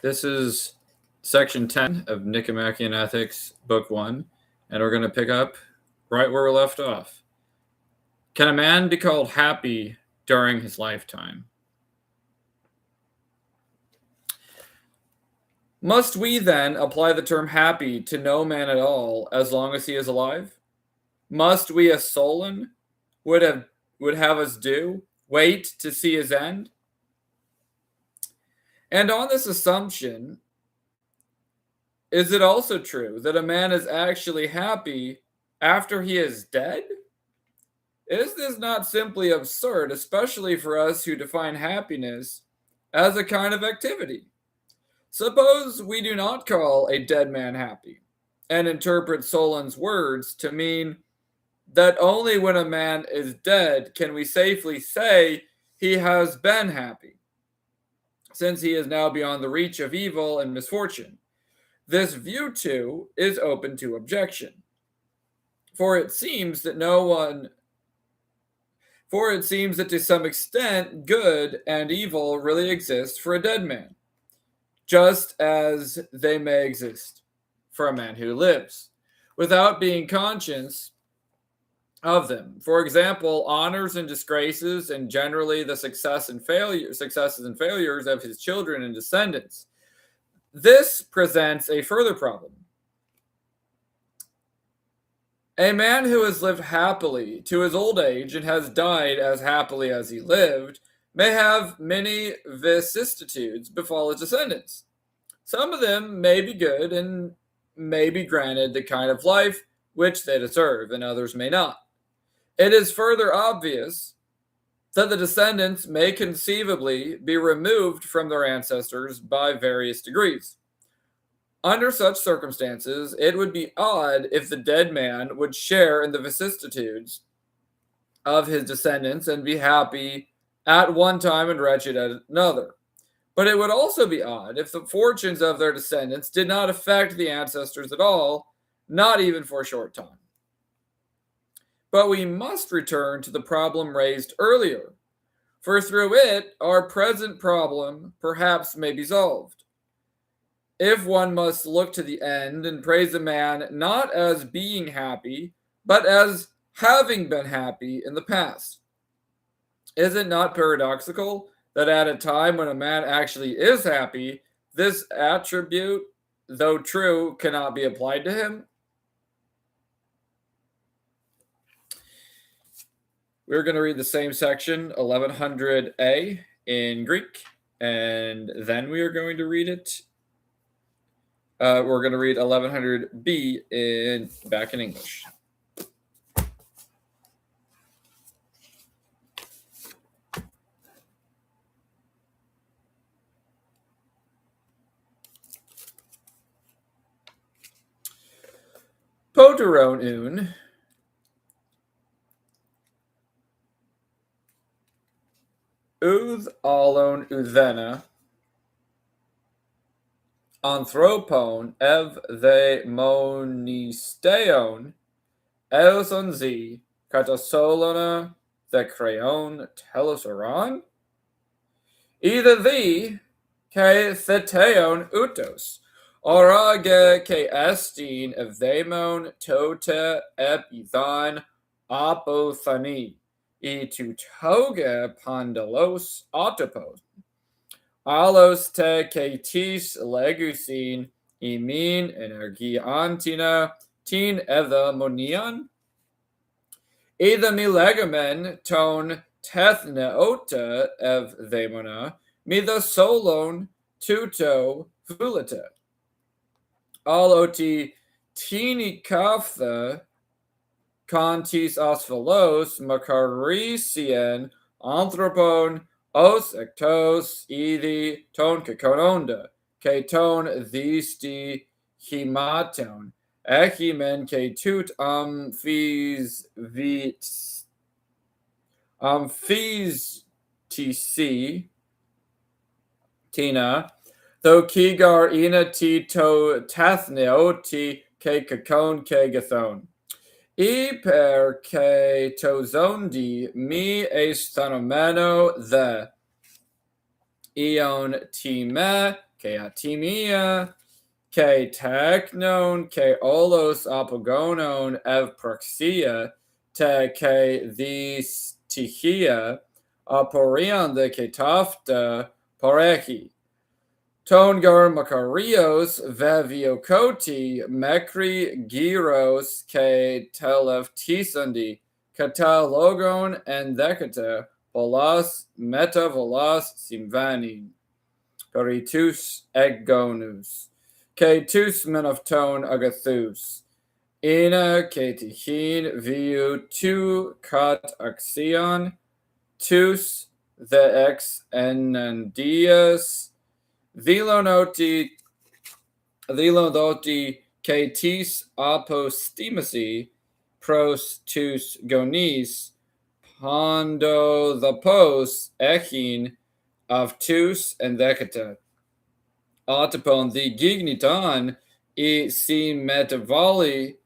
This is section 10 of Nicomachean Ethics, Book 1, and we're going to pick up right where we left off. Can a man be called happy during his lifetime? Must we then apply the term happy to no man at all as long as he is alive? Must we, as Solon would have us do, wait to see his end? And on this assumption, is it also true that a man is actually happy after he is dead? Is this not simply absurd, especially for us who define happiness as a kind of activity? Suppose we do not call a dead man happy and interpret Solon's words to mean that only when a man is dead can we safely say he has been happy, since he is now beyond the reach of evil and misfortune. This view, too, is open to objection. For it seems that to some extent good and evil really exist for a dead man, just as they may exist for a man who lives, without being conscious of them. For example, honors and disgraces, and generally the successes and failures of his children and descendants. This presents a further problem. A man who has lived happily to his old age and has died as happily as he lived may have many vicissitudes befall his descendants. Some of them may be good and may be granted the kind of life which they deserve, and others may not. It is further obvious that the descendants may conceivably be removed from their ancestors by various degrees. Under such circumstances, it would be odd if the dead man would share in the vicissitudes of his descendants and be happy at one time and wretched at another. But it would also be odd if the fortunes of their descendants did not affect the ancestors at all, not even for a short time. But we must return to the problem raised earlier, for through it our present problem perhaps may be solved. If one must look to the end and praise a man not as being happy, but as having been happy in the past, is it not paradoxical that at a time when a man actually is happy, this attribute, though true, cannot be applied to him? We're going to read the same section, 1100a, in Greek, and then we are going to read it. We're going to read 1100b back in English. Poteron un Uth alon uthena anthropon ev the monisteon elson z katasolona the crayon telosaron either thee ke theteon utos orage ke estin evdemon tote epithan apothani e tutoge pandalos autopos alos te ketis legusin imin energiantina tin evamonian either mi legamen ton tethneota evdemona mi the solon tuto vulita aloti tini kaphtha Contis osphalos macarisien anthropon os ectos idi ton cacononda ke ton thisti hematon echimen ke tut amphistisi tina though kigar ina ti to tathneoti ke cacon ke gathon Iper ke tozondi mi estanomeno the ion time ke atimia, ke teknon, ke olos apogonon ev praxia, te ke these tichia, aporianda ke tafta parechi. Tongar Makarios Veviokoti Mekri Gyros Ke Teleftisandi Katalogon and Decata Volas Meta Volas Simvani Peritus Egonus Ke Tus Menofton Agathus Ina Ke Tichin Viu Tu Kat Axion Tus the Ex Enandias Thilonoti ketis apostemasi pros tus gonis pondo the pos echin of tus and decata autopon the gigniton e si metavoli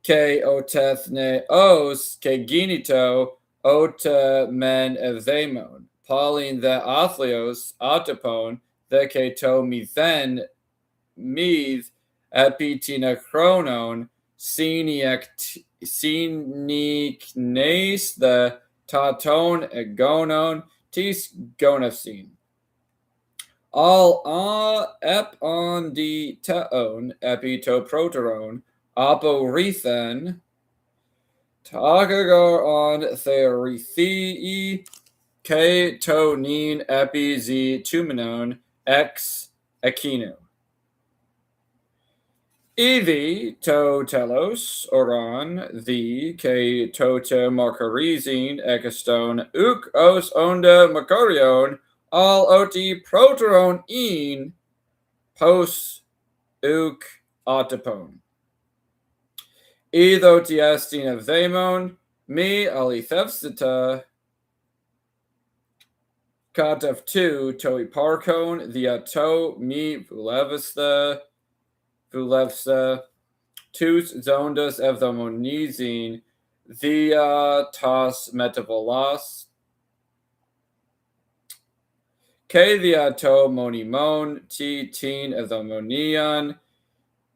ke otethne os ke ginito ota men evthemon pauline the athleos autopon the ke to methen meth epitina chronon siniknes the taton egonon tis gonopsin. All epon di teon epitoproteron aporethen tagagar on therithii ke tonin epizi tumenon ex echino. Evi to telos oran the ke tote marcarizine ekaston uk os onda macarion all oti proteron in pos uk autopon. Edo tiestin of themon me alithevsita kat of two toi parcon the to me vulevista tus zondas evthomonizine thea tas metavolas ke thea to monimon ti tin evthomonion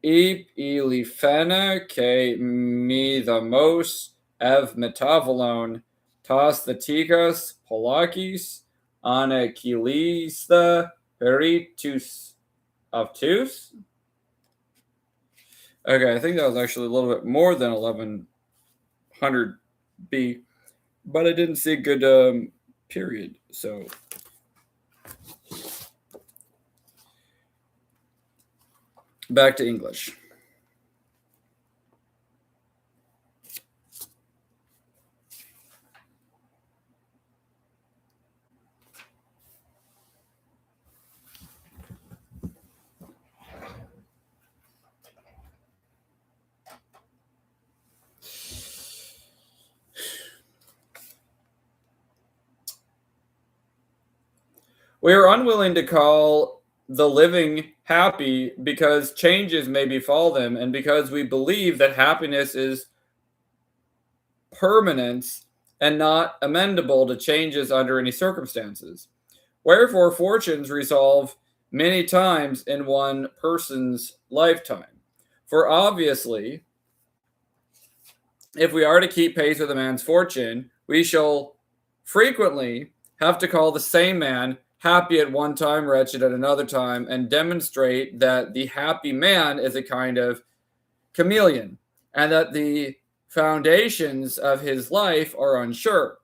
ep ilifena ke me the mos ev metavolon tas the tikas polakis anakilista peritus of tus. Okay, I think that was actually a little bit more than 1100 B, but I didn't see a good period, so. Back to English. We are unwilling to call the living happy because changes may befall them, and because we believe that happiness is permanent and not amendable to changes under any circumstances. Wherefore, fortunes resolve many times in one person's lifetime. For obviously, if we are to keep pace with a man's fortune, we shall frequently have to call the same man happy at one time, wretched at another time, and demonstrate that the happy man is a kind of chameleon, and that the foundations of his life are unsure.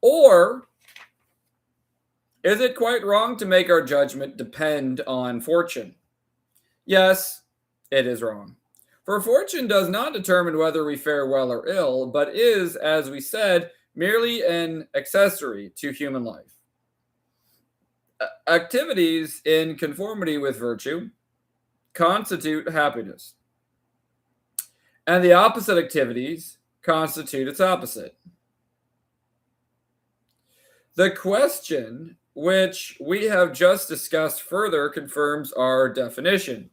Or is it quite wrong to make our judgment depend on fortune? Yes, it is wrong. For fortune does not determine whether we fare well or ill, but is, as we said, merely an accessory to human life. Activities in conformity with virtue constitute happiness, and the opposite activities constitute its opposite. The question which we have just discussed further confirms our definition.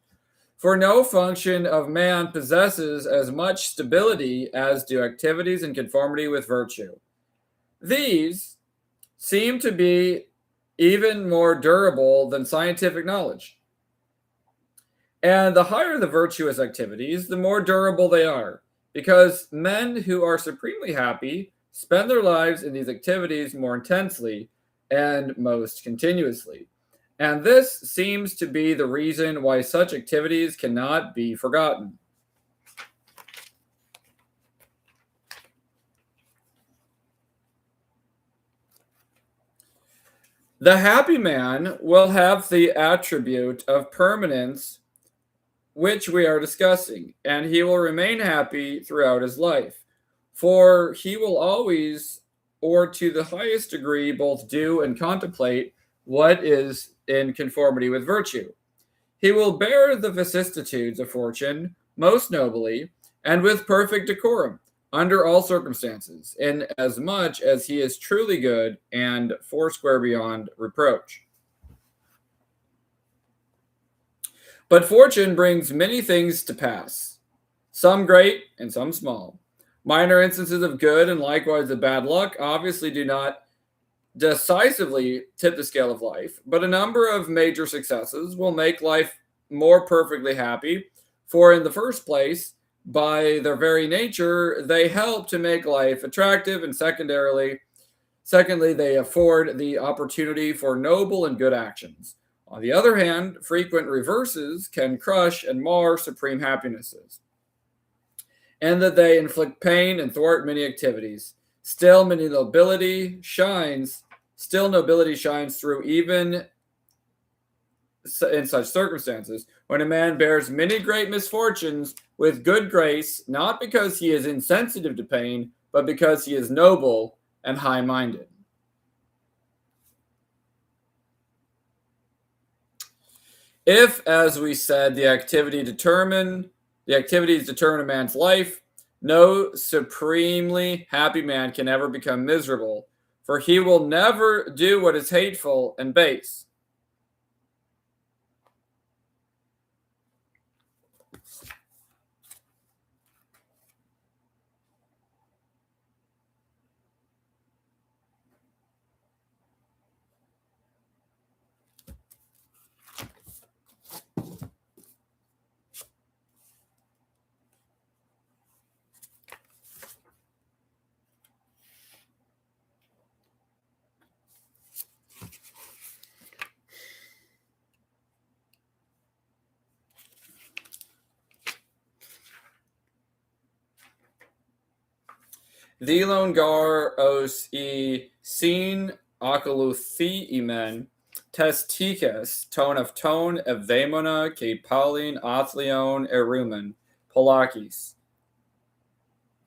For no function of man possesses as much stability as do activities in conformity with virtue. These seem to be even more durable than scientific knowledge. And the higher the virtuous activities, the more durable they are, because men who are supremely happy spend their lives in these activities more intensely and most continuously. And this seems to be the reason why such activities cannot be forgotten. The happy man will have the attribute of permanence which we are discussing, and he will remain happy throughout his life. For he will always, or to the highest degree, both do and contemplate what is in conformity with virtue. He will bear the vicissitudes of fortune most nobly and with perfect decorum under all circumstances, inasmuch as he is truly good and foursquare beyond reproach. But fortune brings many things to pass, some great and some small. Minor instances of good and likewise of bad luck obviously do not decisively tip the scale of life, but a number of major successes will make life more perfectly happy. For, in the first place, by their very nature, they help to make life attractive, and secondly, they afford the opportunity for noble and good actions. On the other hand, frequent reverses can crush and mar supreme happinesses, and that they inflict pain and thwart many activities. Still, nobility shines through even in such circumstances. When a man bears many great misfortunes with good grace, not because he is insensitive to pain, but because he is noble and high minded. If, as we said, the activities determine a man's life, no supremely happy man can ever become miserable, for he will never do what is hateful and base. Thilongar os sin akolutheimen testikes ton of ton evdaemona ke paulin athleon erumen polakis.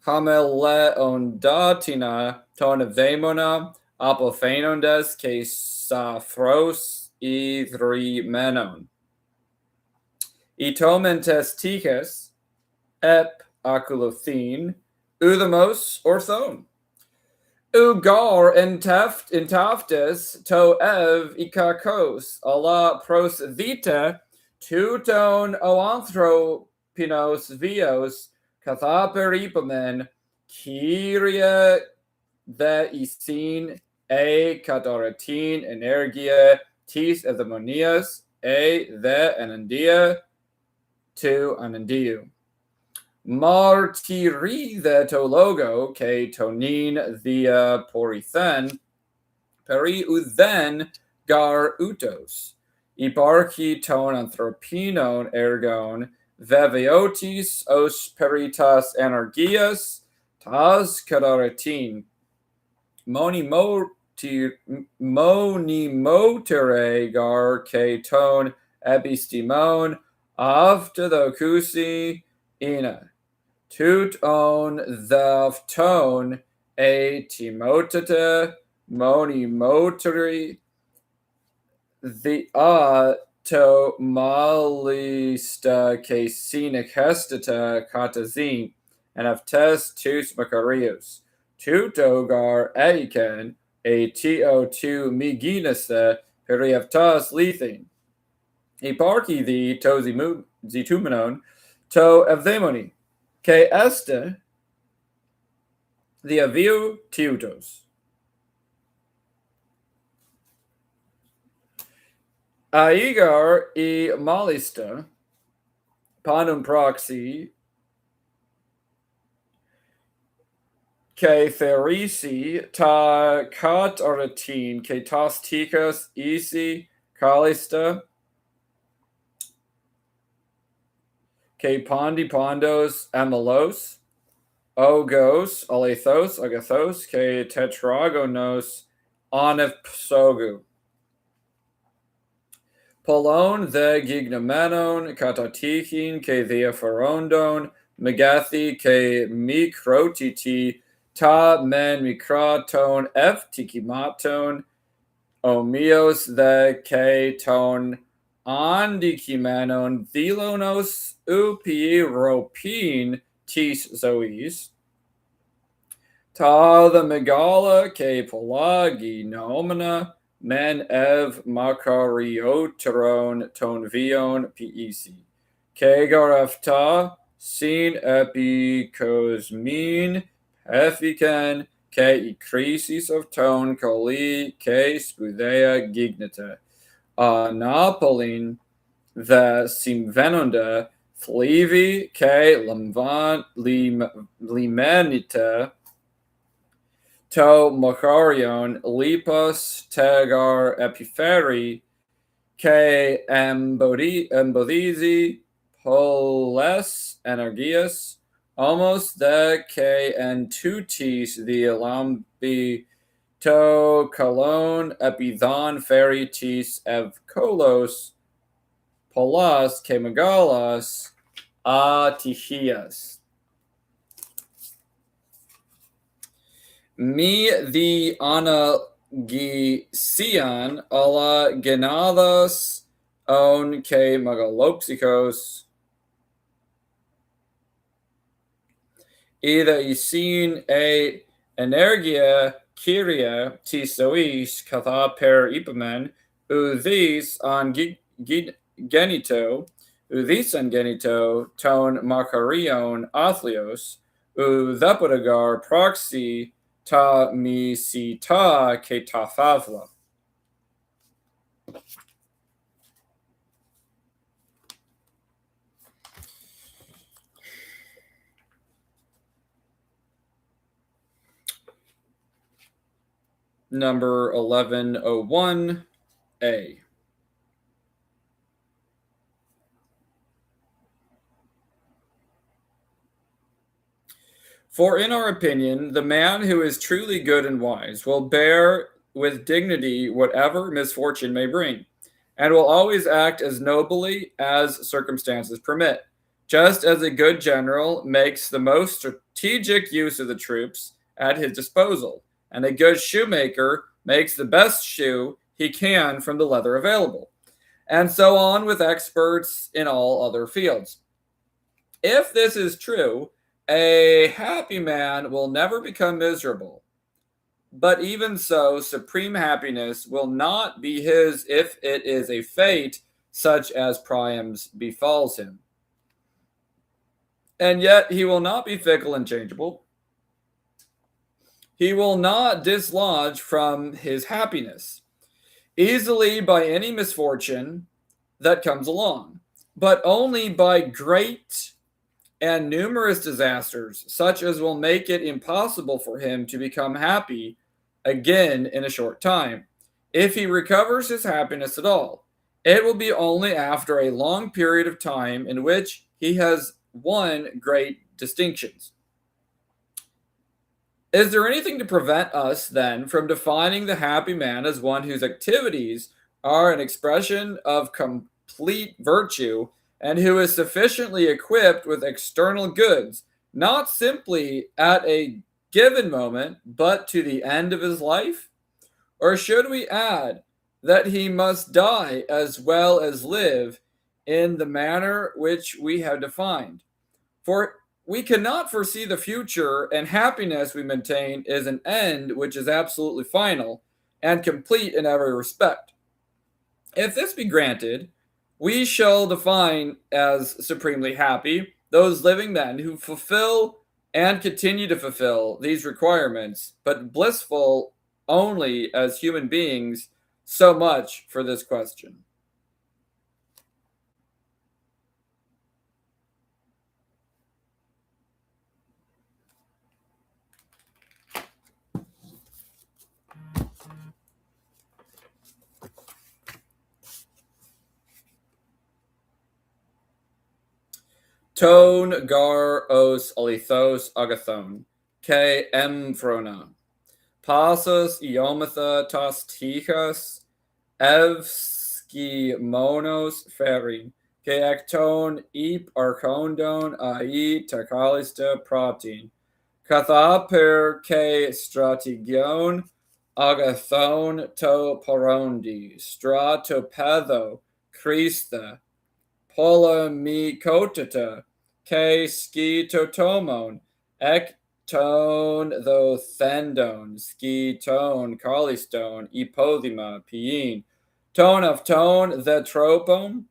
Hameleondatina ton evdaemona apophenondes ke saphros ithrimenon. Itomen testikes ep akulothin Udamos orthon. Ugar intaftes to ev ikakos ala pros vita tuton oanthropinos vios kathaperipomen kyria the isin a katoratin energia tis ethemonias a the anandia to anandiu. Martiri the tologo ke tonin thea porithen peri uthen gar utos ibarchi ton anthropinon ergon veviotis os peritas anargias tas kadaratin monimotere gar ke ton epistemon avtedokusi ina Tut on the tone a timotata moni moteri the to malista casina castata catazine and of test tus macarius tutogar aiken a to2 miginasa periaptas lethin a parki the to zitumenon to evdemoni que este the aviu tiutos. Aigar I malista, panum proxy, ke theresi, ta kat oratin, ke tas ticas isi, calista, ke pondi pondos amelos, ogos, alethos, agathos, ke tetragonos, anepsogu. Polon the gignomenon, katatikin, ke theopharondon, megathi, ke mikrotiti, ta men mikraton, f tikimaton, omios the ke ton, andikimenon, thilonos, upiropin, tis zois, ta the megala ke pelagi nomina men ev makarioteron ton vion pec. Ke garafta sin epikosmin efiken ke ikrisis of ton koli ke spudea gignita. Napolin the simvenonda flevi ke limenita to Macharion, Lepus, Tegar, Epipheri, K. Embodizi, Poles, Energias, almost the K. and Tutis, the Alambi, To Cologne, Epidon, Ferry, Tis, Ev Kolos, Polas, K. Megalas, Atihias. Mi the anagisian ala genadas on ke megalopsikos either isin a energia kyria tisois katha per ipamen these on genito these on genito ton makarion athlios thepodagar proxy ta mi si ta ke ta favla. Number 1101A. For in our opinion, the man who is truly good and wise will bear with dignity whatever misfortune may bring, and will always act as nobly as circumstances permit, just as a good general makes the most strategic use of the troops at his disposal, and a good shoemaker makes the best shoe he can from the leather available, and so on with experts in all other fields. If this is true, a happy man will never become miserable. But even so, supreme happiness will not be his if it is a fate such as Priam's befalls him. And yet he will not be fickle and changeable. He will not dislodge from his happiness easily by any misfortune that comes along, but only by great and numerous disasters, such as will make it impossible for him to become happy again in a short time. If he recovers his happiness at all, it will be only after a long period of time in which he has won great distinctions. Is there anything to prevent us, then, from defining the happy man as one whose activities are an expression of complete virtue and who is sufficiently equipped with external goods, not simply at a given moment, but to the end of his life? Or should we add that he must die as well as live in the manner which we have defined? For we cannot foresee the future, and happiness, we maintain, is an end which is absolutely final and complete in every respect. If this be granted, we shall define as supremely happy those living men who fulfill and continue to fulfill these requirements, but blissful only as human beings. So much for this question. Ton gar os alithos agathon, ke emphronon. Passos iomatha tas tichas, evski monos ferin, ke ekton ip archondon ai takalista protein. Kathaper ke strategion agathon to parondi, stratopedho, Christa, polemikotata, ke skitotomon, ekton tho thendon, skiton, kalistone, ipodima, pien, tone of tone, the tropon,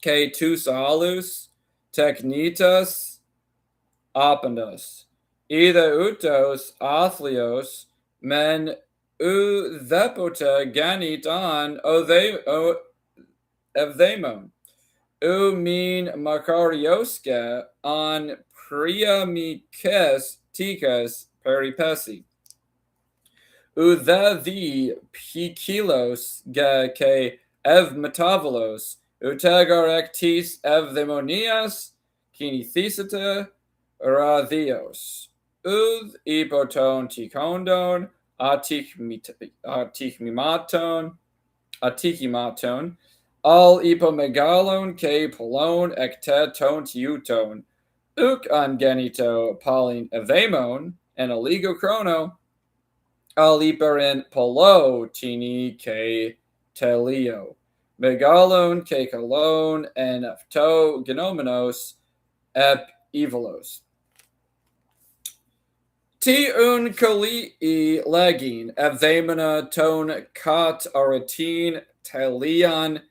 ke tusalus, technitas, opendos, either utos, athlios, men thepota ganit on evthemon, min makarioska on priamikes tikas peripesi. The pikilos ke evmetavolos, utegarectis evthemonias, kinethicita rathios. Ipoton tikondon, atichimaton, al ipomegalon ke polon ekteton tiuton, angenito polin evemon, and oligo chrono, al iperin polo tini ke telio, megalon ke kalon, and to genomenos ep evolos. Ti un kolii legin, evthemona ton kat aratin telion,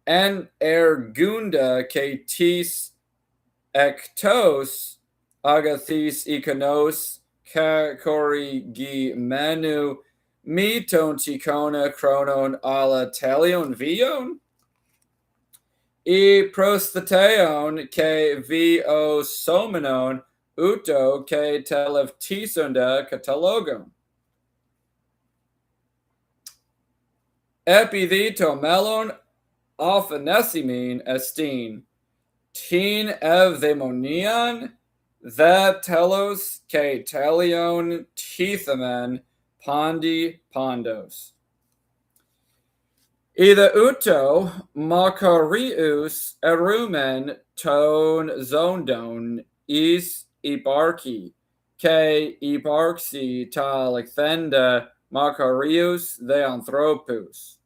en ergunda ke tis ektos agathis ikonos korigi menu miton tikona chronon ala telion vion prostheteon ke vo somenon uto ke teleftisonda catalogon. Epidito melon ophanesimin estin. Tin evthemonian, the telos ke telion tithamen pondi pondos. Either uto makarius erumen ton zondon is ibarki, ke ibarxi ta lecthenda makarius the anthropus.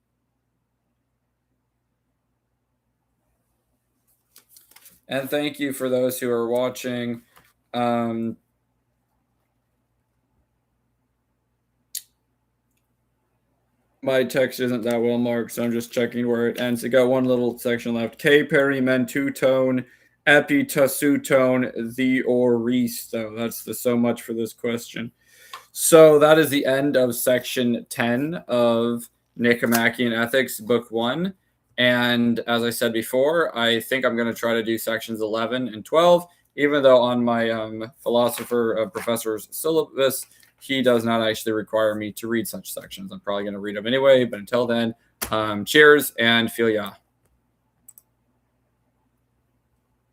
And thank you for those who are watching. My text isn't that well marked, so I'm just checking where it ends. It got one little section left. K perimentutone, epitasutone, the oristo. That's the so much for this question. So that is the end of section 10 of Nicomachean Ethics, book 1. And as I said before, I think I'm going to try to do sections 11 and 12, even though on my philosopher professor's syllabus, he does not actually require me to read such sections. I'm probably going to read them anyway, but until then, cheers and feel ya.